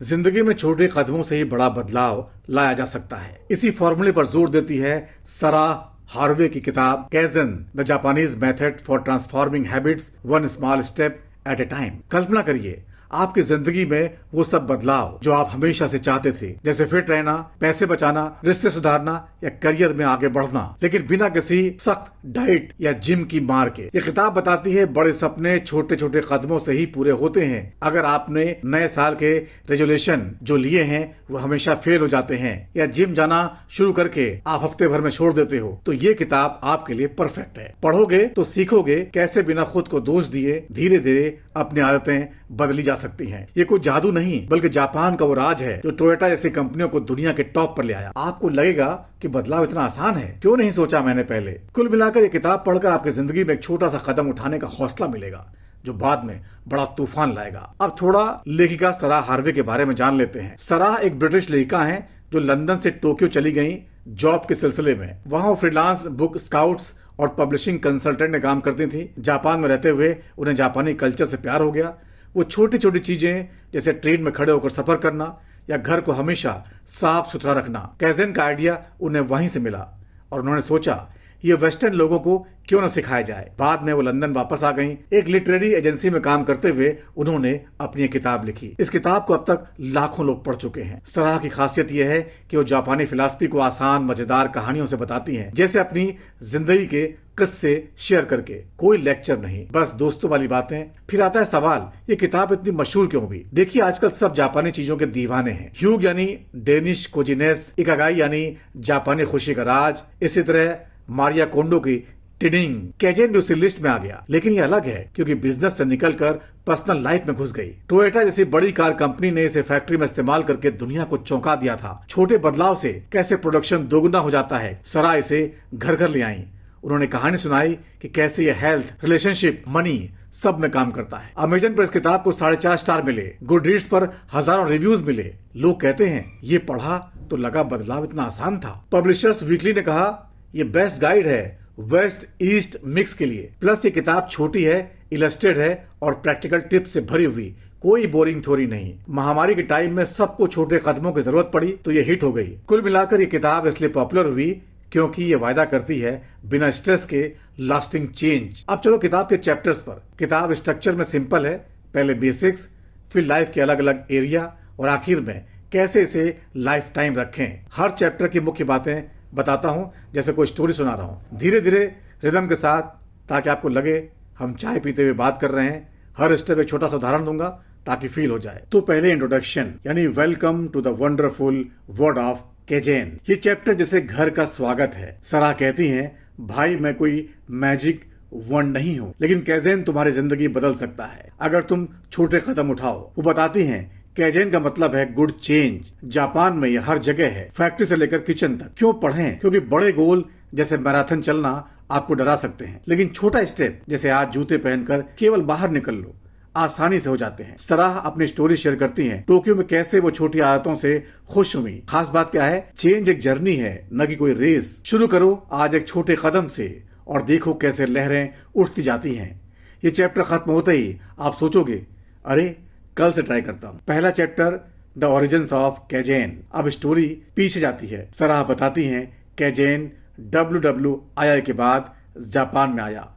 जिंदगी में छोटे कदमों से ही बड़ा बदलाव लाया जा सकता है। इसी फॉर्मूले पर जोर देती है सरा हार्वे की किताब Kaizen, the Japanese method for transforming habits one small step at a time. कल्पना करिए आपकी जिंदगी में वो सब बदलाव जो आप हमेशा से चाहते थे, जैसे फिट रहना, पैसे बचाना, रिश्ते सुधारना या करियर में आगे बढ़ना, लेकिन बिना किसी सख्त डाइट या जिम की मार के। ये किताब बताती है बड़े सपने छोटे छोटे कदमों से ही पूरे होते हैं। अगर आपने नए साल के रेजोल्यूशन जो लिए हैं वो हमेशा फेल हो जाते हैं या जिम जाना शुरू करके आप हफ्ते भर में छोड़ देते हो, तो ये किताब आपके लिए परफेक्ट है। पढ़ोगे तो सीखोगे कैसे बिना खुद को दोष दिए धीरे धीरे अपनी आदतें बदली जा सकती हैं। ये कोई जादू नहीं बल्कि जापान का वो राज है जो टोयोटा जैसी कंपनियों को दुनिया के टॉप पर ले आया। आपको लगेगा कि बदलाव इतना आसान है, क्यों नहीं सोचा मैंने पहले। कुल मिलाकर ये किताब पढ़कर आपकी जिंदगी में एक छोटा सा कदम उठाने का हौसला मिलेगा जो बाद में बड़ा तूफान लाएगा। अब थोड़ा लेखिका सरा हार्वे के बारे में जान लेते हैं। सरा एक ब्रिटिश लेखिका है जो लंदन से टोक्यो चली गई जॉब के सिलसिले में। वहां फ्रीलांस बुक स्काउट्स और पब्लिशिंग कंसल्टेंट में काम करती थी। जापान में रहते हुए उन्हें जापानी कल्चर से प्यार हो गया। वो छोटी छोटी चीजें जैसे ट्रेन में खड़े होकर सफर करना या घर को हमेशा साफ सुथरा रखना, कैज़न का आइडिया उन्हें वहीं से मिला और उन्होंने सोचा ये वेस्टर्न लोगों को क्यों न सिखाया जाए। बाद में वो लंदन वापस आ गईं। एक लिटरेरी एजेंसी में काम करते हुए उन्होंने अपनी एक किताब लिखी। इस किताब को अब तक लाखों लोग पढ़ चुके हैं। सराह की खासियत यह है कि वो जापानी फिलॉसफी को आसान मजेदार कहानियों से बताती हैं, जैसे अपनी जिंदगी के किस्से शेयर करके। कोई लेक्चर नहीं, बस दोस्तों वाली बातें। फिर आता है सवाल, ये किताब इतनी मशहूर क्यों हुई? देखिए आजकल सब जापानी चीजों के दीवाने हैं। ह्यूग यानी डेनिश कोजिनेस, इकागाई यानी जापानी खुशी का राज, इसी तरह मारिया कोंडो की टिडिंग, कैजेन भी उसी लिस्ट में आ गया। लेकिन ये अलग है क्योंकि बिजनेस से निकलकर पर्सनल लाइफ में घुस गई। टोयोटा जैसी बड़ी कार कंपनी ने इसे फैक्ट्री में इस्तेमाल करके दुनिया को चौंका दिया था। छोटे बदलाव से कैसे प्रोडक्शन दोगुना हो जाता है, सरा इसे घर घर ले आई। उन्होंने कहानी सुनाई कि कैसे ये हेल्थ, रिलेशनशिप, मनी सब में काम करता है। अमेजन पर इस किताब को 4.5 स्टार मिले। गुड रीड्स पर हजारों रिव्यूज मिले। लोग कहते हैं ये पढ़ा तो लगा बदलाव इतना आसान था। पब्लिशर्स वीकली ने कहा ये बेस्ट गाइड है वेस्ट ईस्ट मिक्स के लिए। प्लस ये किताब छोटी है, इलस्ट्रेटेड है और प्रैक्टिकल टिप्स से भरी हुई, कोई बोरिंग थ्योरी नहीं। महामारी के टाइम में सबको छोटे कदमों की जरूरत पड़ी तो ये हिट हो गई। कुल मिलाकर ये किताब इसलिए पॉपुलर हुई क्योंकि ये वायदा करती है बिना स्ट्रेस के लास्टिंग चेंज। अब चलो किताब के चैप्टर्स पर। किताब स्ट्रक्चर में सिंपल है, पहले बेसिक्स, फिर लाइफ के अलग अलग एरिया और आखिर में कैसे इसे लाइफ टाइम रखें। हर चैप्टर की मुख्य बातें बताता हूँ जैसे कोई स्टोरी सुना रहा हूँ, धीरे धीरे रिदम के साथ, ताकि आपको लगे हम चाय पीते हुए बात कर रहे हैं। हर स्टेप एक छोटा सा उदाहरण दूंगा ताकि फील हो जाए। तो पहले इंट्रोडक्शन यानी welcome to the wonderful world of Kaizen. ये चैप्टर जैसे घर का स्वागत है। सरा कहती हैं भाई मैं कोई मैजिक वंड नहीं हूँ, लेकिन कैजेन तुम्हारी जिंदगी बदल सकता है अगर तुम छोटे कदम उठाओ। वो बताती हैं कैजेन का मतलब है गुड चेंज। जापान में ये हर जगह है, फैक्ट्री से लेकर किचन तक। क्यों पढ़ें? क्योंकि बड़े गोल जैसे मैराथन चलना आपको डरा सकते हैं, लेकिन छोटा स्टेप जैसे आज जूते पहनकर केवल बाहर निकल लो आसानी से हो जाते हैं। सराह अपनी स्टोरी शेयर करती हैं टोक्यो में कैसे वो छोटी आदतों से खुश हुई। खास बात क्या है, चेंज एक जर्नी है न कि कोई रेस। शुरू करो आज एक छोटे कदम से और देखो कैसे लहरें उठती जाती हैं। ये चैप्टर खत्म होते ही आप सोचोगे अरे कल से ट्राई करता हूँ। पहला चैप्टर द ओरिजिन्स ऑफ कैजेन। अब स्टोरी पीछे जाती है। सराह बताती हैं कैजेन WWII के बाद जापान में आया।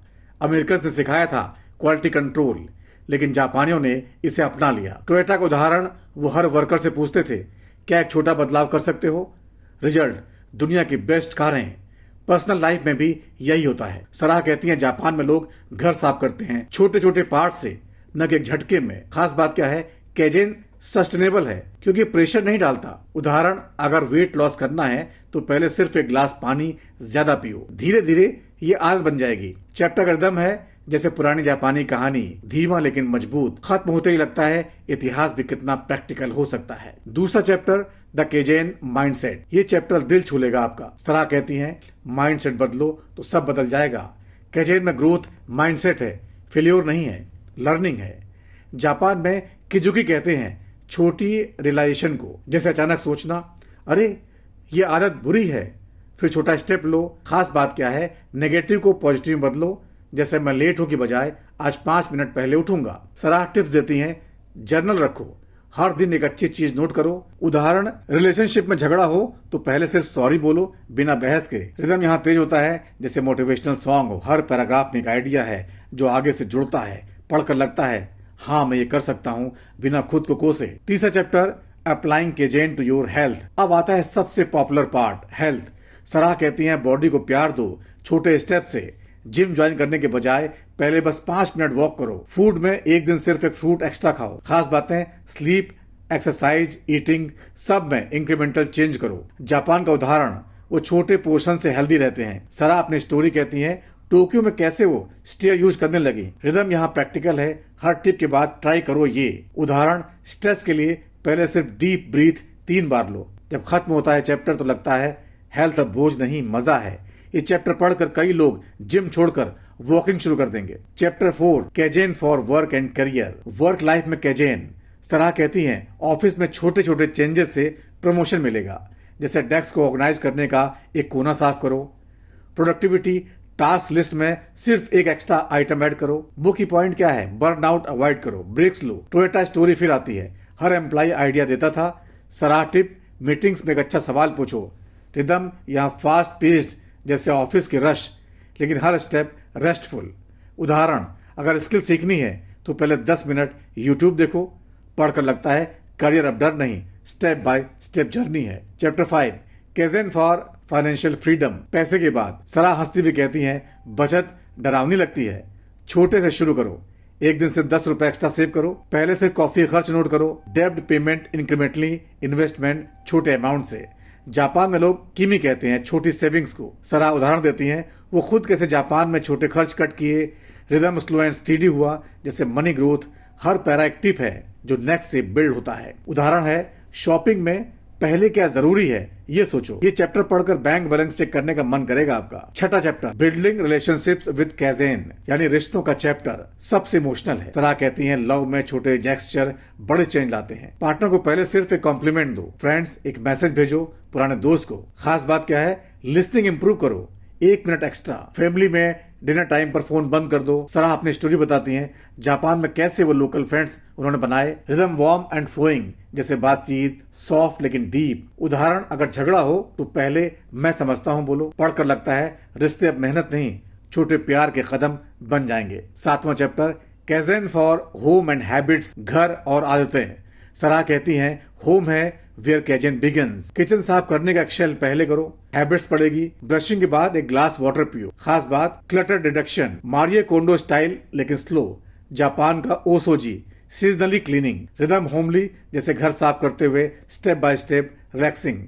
अमेरिकन्स ने सिखाया था क्वालिटी कंट्रोल, लेकिन जापानियों ने इसे अपना लिया। टोयोटा का उदाहरण, वो हर वर्कर से पूछते थे क्या एक छोटा बदलाव कर सकते हो? रिजल्ट दुनिया की बेस्ट कारें। पर्सनल लाइफ में भी यही होता है। सराह कहती हैं जापान में लोग घर साफ करते हैं छोटे छोटे पार्ट से, न कि एक झटके में। खास बात क्या है, कैजेन सस्टेनेबल है क्योंकि प्रेशर नहीं डालता। उदाहरण, अगर वेट लॉस करना है तो पहले सिर्फ एक गिलास पानी ज्यादा पियो, धीरे धीरे ये आदत बन जाएगी। चैप्टर का रिदम है जैसे पुरानी जापानी कहानी, धीमा लेकिन मजबूत। खत्म होते ही लगता है इतिहास भी कितना प्रैक्टिकल हो सकता है। दूसरा चैप्टर द कैजेन माइंडसेट। ये चैप्टर दिल छू लेगा आपका। सराह कहती हैं माइंडसेट बदलो तो सब बदल जाएगा। कैजेन में ग्रोथ माइंडसेट है, फेल्योर नहीं है, लर्निंग है। जापान में किजुकी कहते हैं छोटी रियलाइजेशन को, जैसे अचानक सोचना अरे ये आदत बुरी है, फिर छोटा स्टेप लो। खास बात क्या है, नेगेटिव को पॉजिटिव में बदलो, जैसे मैं लेट हो की बजाय आज 5 मिनट पहले उठूंगा। सराह टिप्स देती हैं जर्नल रखो, हर दिन एक अच्छी चीज नोट करो। उदाहरण, रिलेशनशिप में झगड़ा हो तो पहले सिर्फ सॉरी बोलो बिना बहस के। रिदम यहाँ तेज होता है जैसे मोटिवेशनल सॉन्ग हो। हर पैराग्राफ में एक आइडिया है जो आगे से जुड़ता है, पढ़कर लगता है हाँ मैं ये कर सकता हूँ बिना खुद को कोसे। तीसरा chapter, applying Kaizen to your health. अब आता है सबसे पॉपुलर पार्ट, हेल्थ। सराह कहती हैं बॉडी को प्यार दो छोटे स्टेप से। जिम ज्वाइन करने के बजाय पहले बस 5 मिनट वॉक करो। फूड में एक दिन सिर्फ एक फ्रूट एक्स्ट्रा खाओ। खास बातें, स्लीप, एक्सरसाइज, ईटिंग, सब में इंक्रीमेंटल चेंज करो। जापान का उदाहरण, वो छोटे पोर्शन से हेल्दी रहते हैं। सरा अपनी स्टोरी कहती हैं टोक्यो में कैसे वो स्टेयर यूज करने लगी। रिदम यहाँ प्रैक्टिकल है, हर टिप के बाद ट्राई करो ये। उदाहरण, स्ट्रेस के लिए पहले सिर्फ डीप ब्रीथ 3 बार लो। जब खत्म होता है चैप्टर तो लगता है हेल्थ अब बोझ नहीं, मजा है। ये चैप्टर पढ़कर कई लोग जिम छोड़कर वॉकिंग शुरू कर देंगे। Chapter 4, Kaizen for work and career. Work life में केजेन। सराह कहती हैं ऑफिस में छोटे छोटे चेंजेस से प्रमोशन मिलेगा, जैसे डेस्क को ऑर्गेनाइज करने का एक कोना साफ करो। प्रोडक्टिविटी, टास्क लिस्ट में सिर्फ एक एक्स्ट्रा आइटम ऐड करो। मुख्य पॉइंट क्या है, बर्न आउट अवॉइड करो, ब्रेक्स लो। टोयोटा स्टोरी फिर आती है, हर एम्प्लॉय आइडिया देता था। सराह टिप, मीटिंग्स में एक अच्छा सवाल पूछो। रिदम यहाँ फास्ट पेस्ड जैसे ऑफिस के रश, लेकिन हर स्टेप रेस्टफुल। उदाहरण, अगर स्किल सीखनी है तो पहले 10 मिनट यूट्यूब देखो। पढ़कर लगता है करियर अब डर नहीं, स्टेप बाय स्टेप जर्नी है। Chapter 5, Kaizen for financial freedom. पैसे के बाद सराह हंसती हुई कहती हैं बचत डरावनी लगती है, छोटे से शुरू करो। एक दिन से 10 रुपए एक्स्ट्रा सेव करो। पहले से कॉफी खर्च नोट करो। डेब्ट पेमेंट इंक्रीमेंटली, इन्वेस्टमेंट छोटे अमाउंट से। जापान में लोग किमी कहते हैं छोटी सेविंग्स को। सराह उदाहरण देती हैं वो खुद कैसे जापान में छोटे खर्च कट किए। रिदम स्लो एंड स्टीडी हुआ जैसे मनी ग्रोथ। हर पैरा एक टिप है जो नेक्स्ट से बिल्ड होता है। उदाहरण है, शॉपिंग में पहले क्या जरूरी है ये सोचो। ये चैप्टर पढ़कर बैंक बैलेंस चेक करने का मन करेगा आपका। छठा चैप्टर, बिल्डिंग रिलेशनशिप्स विद केजेन, यानी रिश्तों का चैप्टर सबसे इमोशनल है। सराह कहती हैं लव में छोटे जेस्चर बड़े चेंज लाते हैं। पार्टनर को पहले सिर्फ एक कॉम्प्लीमेंट दो। फ्रेंड्स, एक मैसेज भेजो पुराने दोस्त को। खास बात क्या है, लिस्निंग इंप्रूव करो, 1 मिनट एक्स्ट्रा। फैमिली में डिनर टाइम पर फोन बंद कर दो। सराह अपनी स्टोरी बताती हैं जापान में कैसे वो लोकल फ्रेंड्स उन्होंने बनाए। रिदम वार्म एंड फ्लोइंग जैसे बातचीत, सॉफ्ट लेकिन डीप। उदाहरण, अगर झगड़ा हो तो पहले मैं समझता हूँ बोलो। पढ़कर लगता है रिश्ते अब मेहनत नहीं, छोटे प्यार के कदम बन जाएंगे। 7वां chapter, Kaizen for home and habits, घर और आदतें। सराह कहती हैं होम है वेयर केजेन बिगिंस। किचन साफ करने का एक्शल पहले करो। हैबिट्स पड़ेगी, ब्रशिंग के बाद एक ग्लास वाटर पियो। खास बात, क्लटर डिडक्शन, मारिये कोंडो स्टाइल लेकिन स्लो। जापान का ओसोजी, सीजनली क्लीनिंग। रिदम होमली जैसे घर साफ करते हुए स्टेप बाय स्टेप रिलैक्सिंग।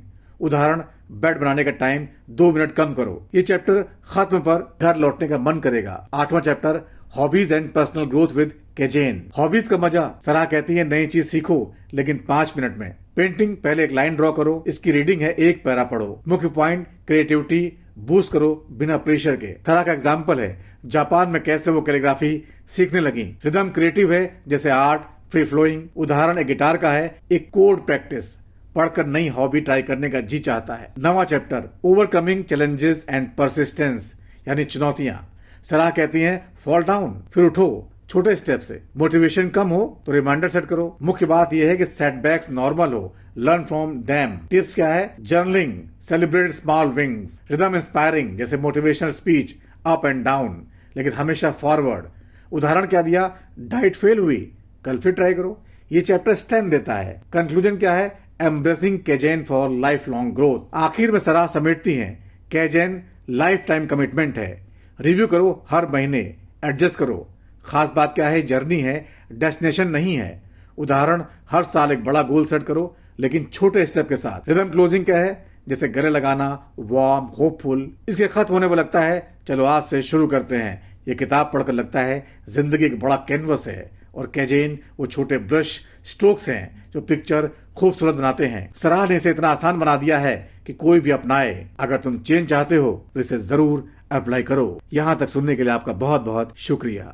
उदाहरण, बेड बनाने का टाइम 2 मिनट कम करो। ये चैप्टर खत्म पर घर लौटने का मन करेगा। 8वां chapter, hobbies and personal growth with Kaizen. Hobbies का मजा। सराह कहती है नई चीज सीखो लेकिन 5 मिनट में। पेंटिंग, पहले एक लाइन ड्रॉ करो, इसकी रीडिंग है 1 पैरा पढ़ो। मुख्य पॉइंट, क्रिएटिविटी बूस्ट करो बिना प्रेशर के। सराह का एग्जाम्पल है जापान में कैसे वो कैलीग्राफी सीखने लगी। रिदम क्रिएटिव है जैसे आर्ट, फ्री फ्लोइंग। उदाहरण एक गिटार का है, एक कोड प्रैक्टिस। पढ़कर नई हॉबी ट्राई करने का जी चाहता है। 9वां chapter, overcoming challenges and persistence, यानी चुनौतियां। सराह कहती हैं फॉल डाउन फिर उठो, छोटे स्टेप से। मोटिवेशन कम हो तो रिमाइंडर सेट करो। मुख्य बात यह है कि सेटबैक्स नॉर्मल हो, लर्न फ्रॉम देम। टिप्स क्या है, journaling, celebrate small wins. Rhythm inspiring जैसे motivational speech, up and down लेकिन हमेशा फॉरवर्ड। उदाहरण क्या दिया, डाइट फेल हुई, कल फिर ट्राई करो। ये चैप्टर स्ट्रेंथ देता है। कंक्लूजन क्या है, embracing kaizen for lifelong growth. आखिर में सराह समेटती हैं केजेन लाइफ टाइम कमिटमेंट है। रिव्यू करो हर महीने, एडजस्ट करो। खास बात क्या है, जर्नी है, डेस्टिनेशन नहीं है। उदाहरण, हर साल एक बड़ा गोल सेट करो लेकिन छोटे स्टेप के साथ। रिदम क्लोजिंग क्या है, जैसे गले लगाना, वार्म, होपफुल। इसके खत्म होने पर लगता है चलो आज से शुरू करते हैं। ये किताब पढ़कर लगता है जिंदगी एक बड़ा कैनवस है और केजेन वो छोटे ब्रश स्ट्रोक्स हैं जो पिक्चर खूबसूरत बनाते हैं। सराह ने इसे इतना आसान बना दिया है कि कोई भी अपनाए। अगर तुम चेंज चाहते हो तो इसे जरूर अप्लाई करो। यहाँ तक सुनने के लिए आपका बहुत बहुत शुक्रिया।